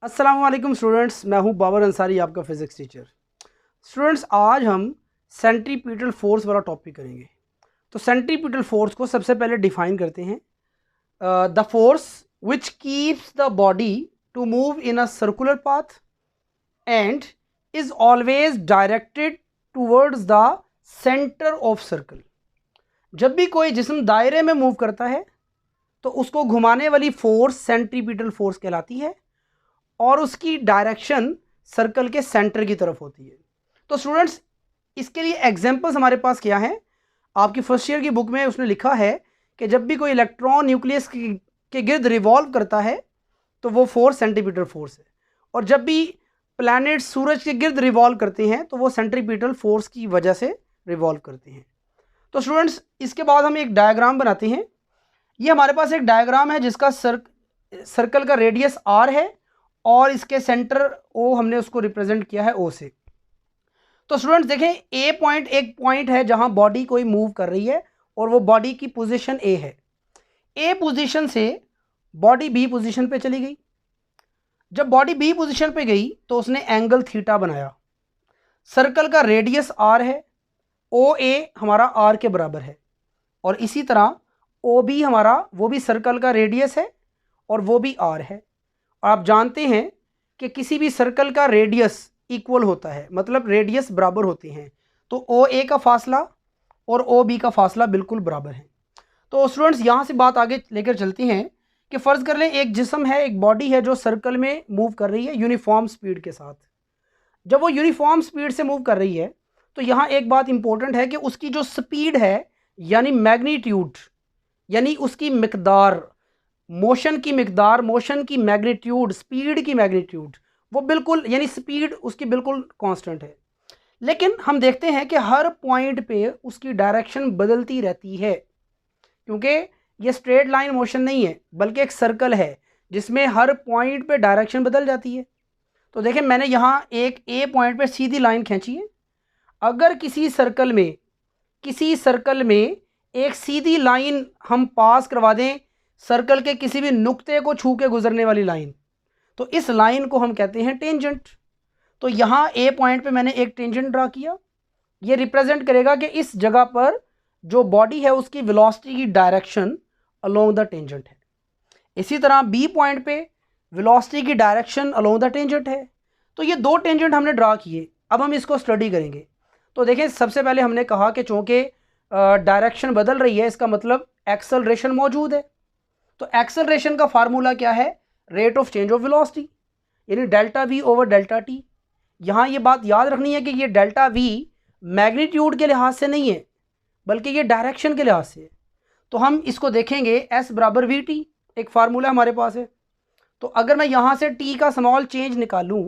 अस्सलाम वालेकुम स्टूडेंट्स, मैं हूं बाबर अंसारी, आपका फ़िज़िक्स टीचर। स्टूडेंट्स, आज हम सेंट्रीपिटल फोर्स वाला टॉपिक करेंगे। तो सेंट्रीपिटल फोर्स को सबसे पहले डिफ़ाइन करते हैं। The force which keeps the body to move in a circular path and is always directed towards the centre of circle. जब भी कोई जिस्म दायरे में मूव करता है तो उसको घुमाने वाली फोर्स सेंट्रीपिटल फोर्स कहलाती है और उसकी डायरेक्शन सर्कल के सेंटर की तरफ होती है। तो स्टूडेंट्स, इसके लिए एग्जांपल्स हमारे पास क्या है? आपकी फर्स्ट ईयर की बुक में उसने लिखा है कि जब भी कोई इलेक्ट्रॉन न्यूक्लियस के गिर्द रिवॉल्व करता है तो वो फोर्स सेंट्रीपिटल फोर्स है, और जब भी प्लैनेट सूरज के गिर्द रिवॉल्व करते हैं तो वो सेंट्रीपिटल फोर्स की वजह से रिवॉल्व करते हैं। तो स्टूडेंट्स, इसके बाद हम एक डायग्राम बनाते हैं। ये हमारे पास एक डायग्राम है जिसका सर्कल का रेडियस आर है और इसके सेंटर ओ हमने उसको रिप्रेजेंट किया है ओ से। तो स्टूडेंट्स देखें, ए पॉइंट एक पॉइंट है जहां बॉडी कोई मूव कर रही है और वो बॉडी की पोजीशन ए है। ए पोजीशन से बॉडी बी पोजीशन पे चली गई। जब बॉडी बी पोजीशन पे गई तो उसने एंगल थीटा बनाया। सर्कल का रेडियस आर है, ओ ए हमारा आर के बराबर है, और इसी तरह ओ बी हमारा वो भी सर्कल का रेडियस है और वो भी आर है। आप जानते हैं कि किसी भी सर्कल का रेडियस इक्वल होता है, मतलब रेडियस बराबर होते हैं। तो ओ ए का फासला और ओ बी का फासला बिल्कुल बराबर है। तो स्टूडेंट्स, यहाँ से बात आगे लेकर चलते हैं कि फ़र्ज़ कर लें एक जिस्म है, एक बॉडी है जो सर्कल में मूव कर रही है यूनिफॉर्म स्पीड के साथ। जब वो यूनिफॉर्म स्पीड से मूव कर रही है तो यहाँ एक बात इंपॉर्टेंट है कि उसकी जो स्पीड है यानी मैग्नीट्यूड, यानी उसकी मिकदार, मोशन की मिकदार, मोशन की मैग्नीट्यूड, स्पीड की मैग्नीट्यूड, वो बिल्कुल यानी स्पीड उसकी बिल्कुल कांस्टेंट है। लेकिन हम देखते हैं कि हर पॉइंट पे उसकी डायरेक्शन बदलती रहती है, क्योंकि ये स्ट्रेट लाइन मोशन नहीं है बल्कि एक सर्कल है जिसमें हर पॉइंट पे डायरेक्शन बदल जाती है। तो देखें, मैंने यहाँ एक ए पॉइंट पे सीधी लाइन खींची है। अगर किसी सर्कल में एक सीधी लाइन हम पास करवा दें, सर्कल के किसी भी नुक्ते को छू के गुजरने वाली लाइन, तो इस लाइन को हम कहते हैं टेंजेंट। तो यहाँ ए पॉइंट पे मैंने एक टेंजेंट ड्रा किया। ये रिप्रेजेंट करेगा कि इस जगह पर जो बॉडी है उसकी वेलोसिटी की डायरेक्शन अलोंग द टेंजेंट है। इसी तरह बी पॉइंट पे वेलोसिटी की डायरेक्शन अलोंग द टेंजेंट है। तो ये दो टेंजेंट हमने ड्रा किए। अब हम इसको स्टडी करेंगे। तो देखें, सबसे पहले हमने कहा कि चूँकि डायरेक्शन बदल रही है, इसका मतलब एक्सेलरेशन मौजूद है। तो एक्सेलरेशन का फार्मूला क्या है? Rate of change of velocity, यानी delta V over delta T. यहाँ ये बात याद रखनी है कि ये डेल्टा वी मैग्नीट्यूड के लिहाज से नहीं है बल्कि ये डायरेक्शन के लिहाज से है। तो हम इसको देखेंगे एस बराबर वी टी, एक फार्मूला हमारे पास है। तो अगर मैं यहाँ से टी का स्मॉल चेंज निकालूँ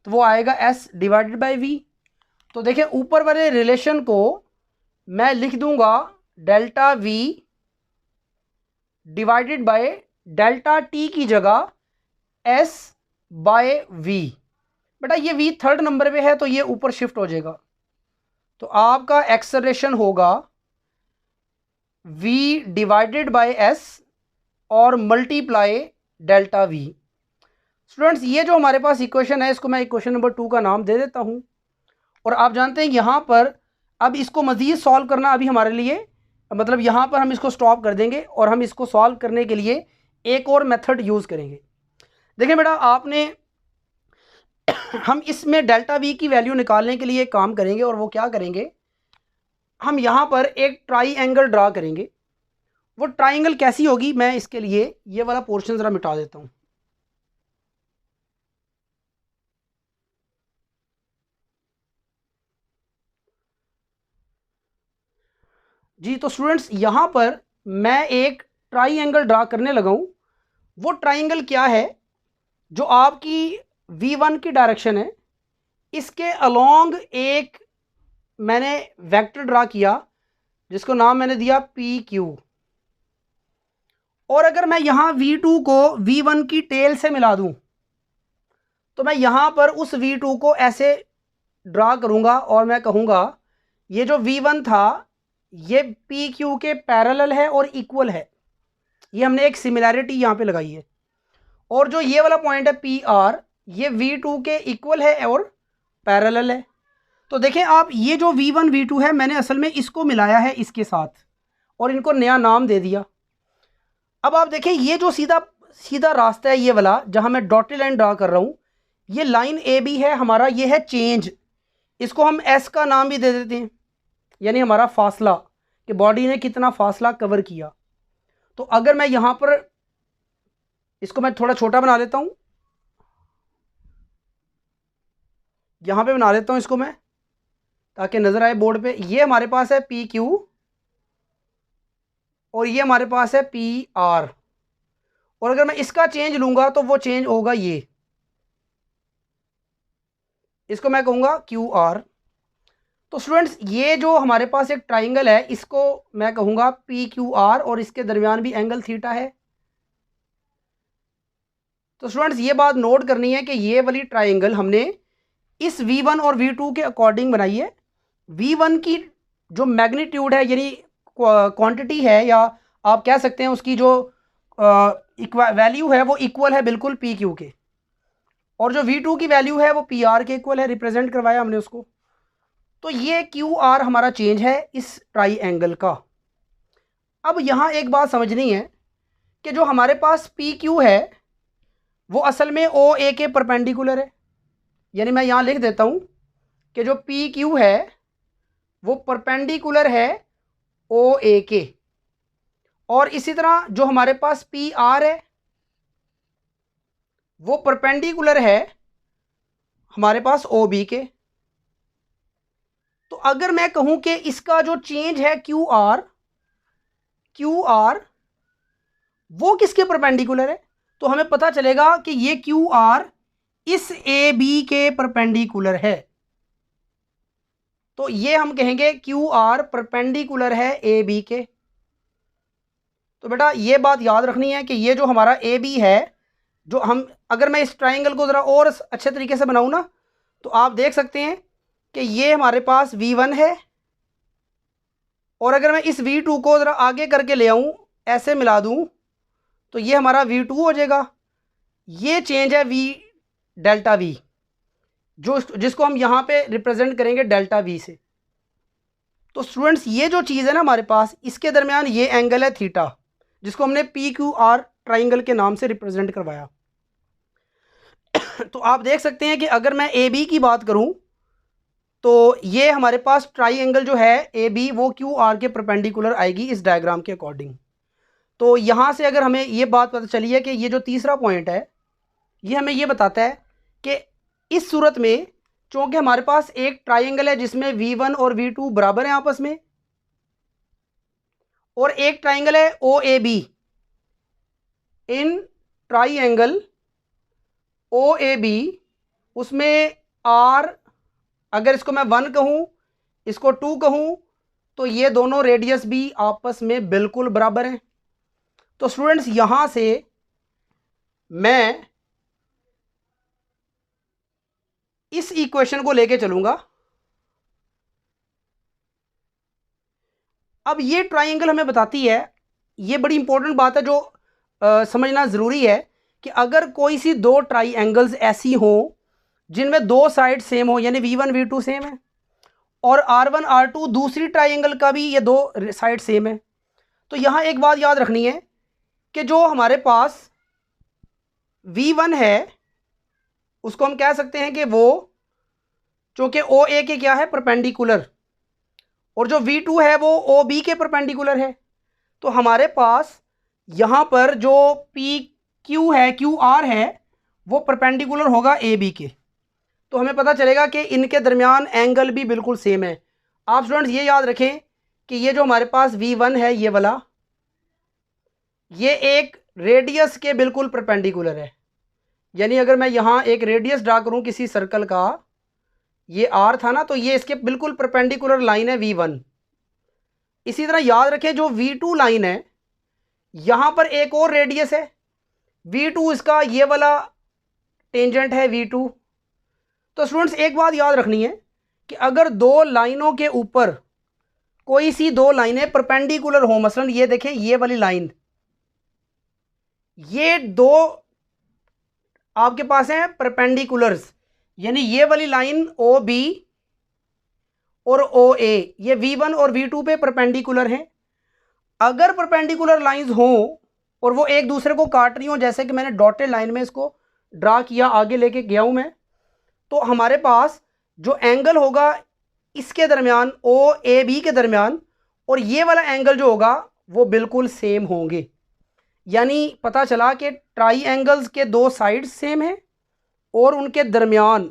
तो वो आएगा एस डिवाइडेड बाई वी। तो देखिए, ऊपर वाले रिलेशन को मैं लिख दूंगा delta we divided by delta T की जगह एस बाय वी। बेटा, ये वी थर्ड नंबर पे है तो ये ऊपर शिफ्ट हो जाएगा। तो आपका एक्सेलरेशन होगा वी डिवाइडेड बाय एस और मल्टीप्लाई डेल्टा वी। स्टूडेंट्स, ये जो हमारे पास इक्वेशन है इसको मैं इक्वेशन नंबर 2 का नाम दे देता हूँ। और आप जानते हैं यहाँ पर अब इसको मज़ीद सॉल्व करना अभी हमारे लिए, मतलब यहाँ पर हम इसको स्टॉप कर देंगे और हम इसको सॉल्व करने के लिए एक और मेथड यूज़ करेंगे। देखिए बेटा, आपने हम इसमें डेल्टा वी की वैल्यू निकालने के लिए एक काम करेंगे, और वो क्या करेंगे, हम यहाँ पर एक ट्राइंगल ड्रा करेंगे। वो ट्राइंगल कैसी होगी, मैं इसके लिए ये वाला पोर्शन ज़रा मिटा देता हूँ। जी, तो स्टूडेंट्स, यहाँ पर मैं एक ट्राइंगल ड्रा करने लगा हूँ। वो ट्राइंगल क्या है? जो आपकी v1 की डायरेक्शन है, इसके अलोंग एक मैंने वेक्टर ड्रा किया जिसको नाम मैंने दिया पी क्यू। और अगर मैं यहाँ v2 को v1 की टेल से मिला दूँ तो मैं यहाँ पर उस v2 को ऐसे ड्रा करूँगा और मैं कहूँगा ये जो v1 था ये पी क्यू के पैरेलल है और इक्वल है। ये हमने एक सिमिलैरिटी यहाँ पे लगाई है। और जो ये वाला पॉइंट है पी आर, ये V2 के इक्वल है और पैरेलल है। तो देखें आप, ये जो V1 V2 है मैंने असल में इसको मिलाया है इसके साथ और इनको नया नाम दे दिया। अब आप देखें ये जो सीधा सीधा रास्ता है ये वाला जहां मैं डॉटेड लाइन ड्रा कर रहा हूं, ये लाइन ए बी है हमारा, ये है चेंज। इसको हम एस का नाम भी दे देते हैं, यानी हमारा फासला कि बॉडी ने कितना फासला कवर किया। तो अगर मैं यहां पर इसको मैं थोड़ा छोटा बना लेता हूं, यहां पे बना लेता हूं इसको मैं ताकि नजर आए बोर्ड पे। ये हमारे पास है पी क्यू और ये हमारे पास है पी आर, और अगर मैं इसका चेंज लूंगा तो वो चेंज होगा ये, इसको मैं कहूंगा क्यू आर। तो स्टूडेंट्स ये जो हमारे पास एक ट्राइंगल है इसको मैं कहूंगा पी क्यू आर और इसके दरमियान भी एंगल थीटा है। तो स्टूडेंट्स ये बात नोट करनी है कि ये वाली ट्राइंगल हमने इस V1 और V2 के अकॉर्डिंग बनाई है। V1 की जो मैग्नीट्यूड है यानी क्वांटिटी है, या आप कह सकते हैं उसकी जो वैल्यू है वो इक्वल है बिल्कुल पी क्यू के, और जो V2 की वैल्यू है वो पी आर के इक्वल है, रिप्रेजेंट करवाया हमने उसको। तो ये क्यू आर हमारा चेंज है इस ट्राई एंगल का। अब यहाँ एक बात समझनी है कि जो हमारे पास पी क्यू है वो असल में ओ ए के परपेंडिकुलर है, यानी मैं यहाँ लिख देता हूँ कि जो पी क्यू है वो परपेंडिकुलर है ओ ए के, और इसी तरह जो हमारे पास पी आर है वो परपेंडिकुलर है हमारे पास ओ बी के। तो अगर मैं कहूं कि इसका जो चेंज है क्यू आर वो किसके परपेंडिकुलर है, तो हमें पता चलेगा कि ये क्यू आर इस ए बी के परपेंडिकुलर है। तो ये हम कहेंगे क्यू आर परपेंडिकुलर है ए बी के। तो बेटा ये बात याद रखनी है कि ये जो हमारा ए बी है, जो हम अगर मैं इस ट्राइंगल को ज़रा और अच्छे तरीके से बनाऊं ना, तो आप देख सकते हैं कि ये हमारे पास V1 है, और अगर मैं इस V2 को ज़रा आगे करके ले आऊं, ऐसे मिला दूं, तो ये हमारा V2 हो जाएगा। ये चेंज है V डेल्टा V, जो जिसको हम यहाँ पे रिप्रेजेंट करेंगे डेल्टा V से। तो स्टूडेंट्स ये जो चीज़ है ना हमारे पास, इसके दरमियान ये एंगल है थीटा, जिसको हमने पी क्यू आर ट्राइंगल के नाम से रिप्रेजेंट करवाया। तो आप देख सकते हैं कि अगर मैं ए बी की बात करूं तो ये हमारे पास ट्राइंगल जो है ए बी वो क्यू आर के परपेंडिकुलर आएगी इस डायग्राम के अकॉर्डिंग। तो यहाँ से अगर हमें ये बात पता चली है कि ये जो तीसरा पॉइंट है ये हमें ये बताता है कि इस सूरत में चूँकि हमारे पास एक ट्राइंगल है जिसमें V1 और V2 बराबर हैं आपस में, और एक ट्राइंगल है O A B, in triangle O A B उसमें आर, अगर इसको मैं 1 कहूँ इसको 2 कहूँ, तो ये दोनों रेडियस भी आपस में बिल्कुल बराबर हैं। तो स्टूडेंट्स यहाँ से मैं इस इक्वेशन को लेके चलूँगा। अब ये ट्राइंगल हमें बताती है, ये बड़ी इंपॉर्टेंट बात है जो समझना ज़रूरी है, कि अगर कोई सी दो ट्राइंगल्स ऐसी हों जिनमें दो साइड सेम हो, यानी V1 V2 सेम है और R1 R2 दूसरी ट्राइंगल का भी ये दो साइड सेम है, तो यहाँ एक बात याद रखनी है कि जो हमारे पास V1 है उसको हम कह सकते हैं कि वो चूँकि ओ ए के क्या है परपेंडिकुलर, और जो V2 है वो ओ बी के परपेंडिकुलर है। तो हमारे पास यहाँ पर जो पी क्यू है क्यू आर है वो परपेंडिकुलर होगा ए बी के। तो हमें पता चलेगा कि इनके दरमियान एंगल भी बिल्कुल सेम है। आप स्टूडेंट्स ये याद रखें कि ये जो हमारे पास V1 है ये वाला, ये एक रेडियस के बिल्कुल परपेंडिकुलर है, यानी अगर मैं यहाँ एक रेडियस ड्रा करूँ किसी सर्कल का, ये R था ना, तो ये इसके बिल्कुल परपेंडिकुलर लाइन है V1। इसी तरह याद रखें जो V2 लाइन है यहाँ पर एक और रेडियस है V2, इसका ये वाला टेंजेंट है V2। तो स्टूडेंट्स एक बात याद रखनी है कि अगर दो लाइनों के ऊपर कोई सी दो लाइनें परपेंडिकुलर हो, मसलन ये देखें ये वाली लाइन, ये दो आपके पास हैं परपेंडिकुलर्स, यानी ये वाली लाइन ओ बी और ओ ए, ये V1 और V2 पे परपेंडिकुलर हैं। अगर परपेंडिकुलर लाइंस हो और वो एक दूसरे को काट रही हो, जैसे कि मैंने डॉटेड लाइन में इसको ड्रा किया, आगे लेके गया हूं मैं, तो हमारे पास जो एंगल होगा इसके दरमियान, ओ ए बी के दरमियान, और ये वाला एंगल जो होगा वो बिल्कुल सेम होंगे। यानी पता चला कि ट्राई एंगल्स के दो साइड्स सेम हैं और उनके दरमियान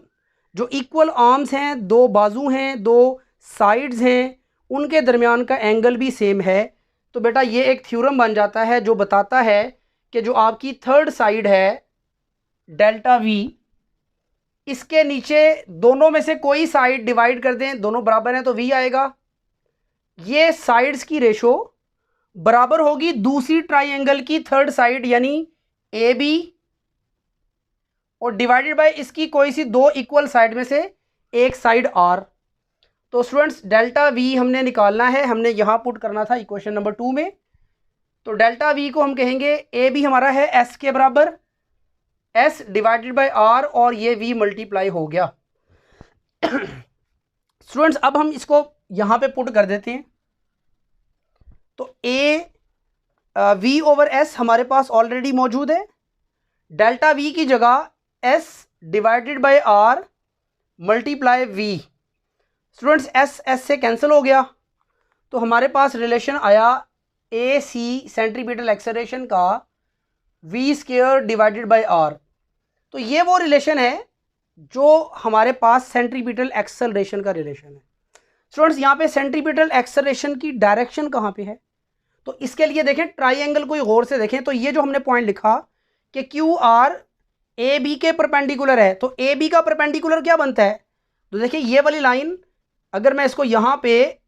जो इक्वल आर्म्स हैं, दो बाजू हैं, दो साइड्स हैं, उनके दरमियान का एंगल भी सेम है। तो बेटा ये एक थ्योरम बन जाता है जो बताता है कि जो आपकी थर्ड साइड है डेल्टा वी, इसके नीचे दोनों में से कोई साइड डिवाइड कर दें, दोनों बराबर हैं तो वी आएगा। ये साइड्स की रेशो बराबर होगी दूसरी ट्राइंगल की थर्ड साइड यानी ए बी, और डिवाइडेड बाय इसकी कोई सी दो इक्वल साइड में से एक साइड आर। तो स्टूडेंट्स डेल्टा वी हमने निकालना है, हमने यहाँ पुट करना था इक्वेशन नंबर 2 में। तो डेल्टा वी को हम कहेंगे ए बी हमारा है एस के बराबर, एस डिवाइडेड बाय आर, और ये वी मल्टीप्लाई हो गया। स्टूडेंट्स अब हम इसको यहाँ पे पुट कर देते हैं। तो ए वी ओवर एस हमारे पास ऑलरेडी मौजूद है, डेल्टा वी की जगह S divided by R multiply V. Students S S से कैंसिल हो गया, तो हमारे पास रिलेशन आया ए सी सेंट्रीपिटल एक्सेलरेशन का V square divided by R. तो ये वो रिलेशन है जो हमारे पास सेंट्रीपिटल एक्सेलरेशन का रिलेशन है। स्टूडेंट्स यहाँ पे सेंट्रीपिटल एक्सेलरेशन की डायरेक्शन कहाँ पे है, तो इसके लिए देखें ट्राइंगल को गौर से देखें। तो ये जो हमने पॉइंट लिखा कि क्यू आर ए बी के परपेंडिकुलर है, तो ए बी का परपेंडिकुलर क्या बनता है, तो देखिए ये वाली लाइन, अगर मैं इसको यहाँ पे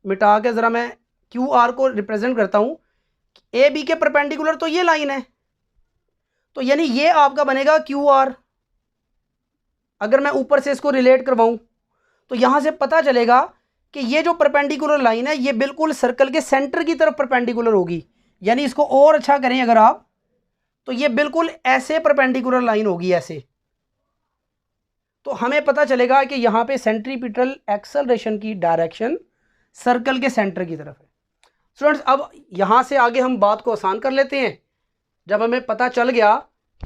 मिटा के ज़रा मैं क्यू आर को रिप्रेजेंट करता हूँ, ए बी के परपेंडिकुलर तो ये लाइन है, तो यानी ये आपका बनेगा क्यू आर। अगर मैं ऊपर से इसको रिलेट करवाऊँ तो यहाँ से पता चलेगा कि ये जो परपेंडिकुलर लाइन है ये बिल्कुल सर्कल के सेंटर की तरफ परपेंडिकुलर होगी। यानी इसको और अच्छा करें अगर आप, तो ये बिल्कुल ऐसे परपेंडिकुलर लाइन होगी ऐसे। तो हमें पता चलेगा कि यहाँ पे सेंट्रीपिटल एक्सेलरेशन की डायरेक्शन सर्कल के सेंटर की तरफ है। स्टूडेंट्स अब यहाँ से आगे हम बात को आसान कर लेते हैं। जब हमें पता चल गया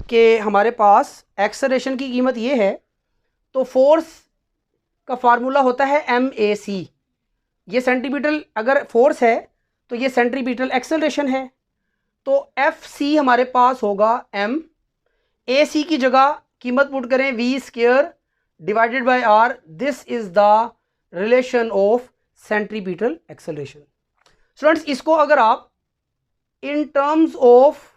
कि हमारे पास एक्सेलरेशन की कीमत ये है, तो फोर्स का फार्मूला होता है MAC। ये सेंट्रीपिटल अगर फोर्स है तो ये सेंट्रीपिटल एक्सेलरेशन है, तो FC हमारे पास होगा M, AC की जगह कीमत पुट करें V square divided bye R। This is the relation of centripetal acceleration. Students इसको अगर आप इन टर्म्स ऑफ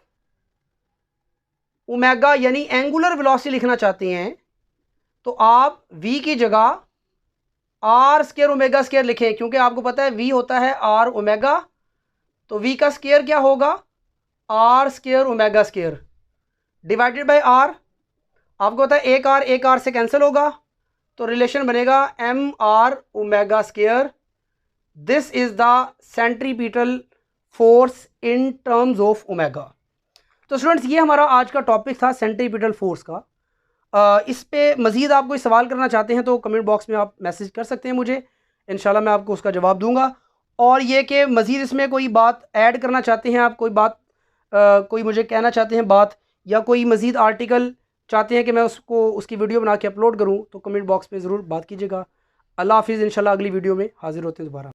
ओमेगा यानी एंगुलर वेलोसिटी लिखना चाहते हैं, तो आप V की जगह आर स्क्वायर ओमेगा स्क्वायर लिखें, क्योंकि आपको पता है V होता है R ओमेगा, तो V का स्क्वायर क्या होगा R square omega square divided bye R। आपको पता है एक R से कैंसिल होगा, तो रिलेशन बनेगा MR omega square. This is the centripetal force in terms of omega. तो स्टूडेंट्स ये हमारा आज का टॉपिक था सेंट्रीपिटल फोर्स का। इस पे मज़ीद आप कोई सवाल करना चाहते हैं तो कमेंट बॉक्स में आप मैसेज कर सकते हैं मुझे, इंशाल्लाह मैं आपको उसका जवाब दूंगा। और ये कि मज़ीद इसमें कोई बात ऐड करना चाहते हैं आप, कोई बात कोई मुझे कहना चाहते हैं बात, या कोई मज़ीद आर्टिकल चाहते हैं कि मैं उसको उसकी वीडियो बना के अपलोड करूँ, तो कमेंट बॉक्स में ज़रूर बात कीजिएगा। अल्लाह हाफिज़, इंशाल्लाह अगली वीडियो में हाज़िर होते हैं दोबारा।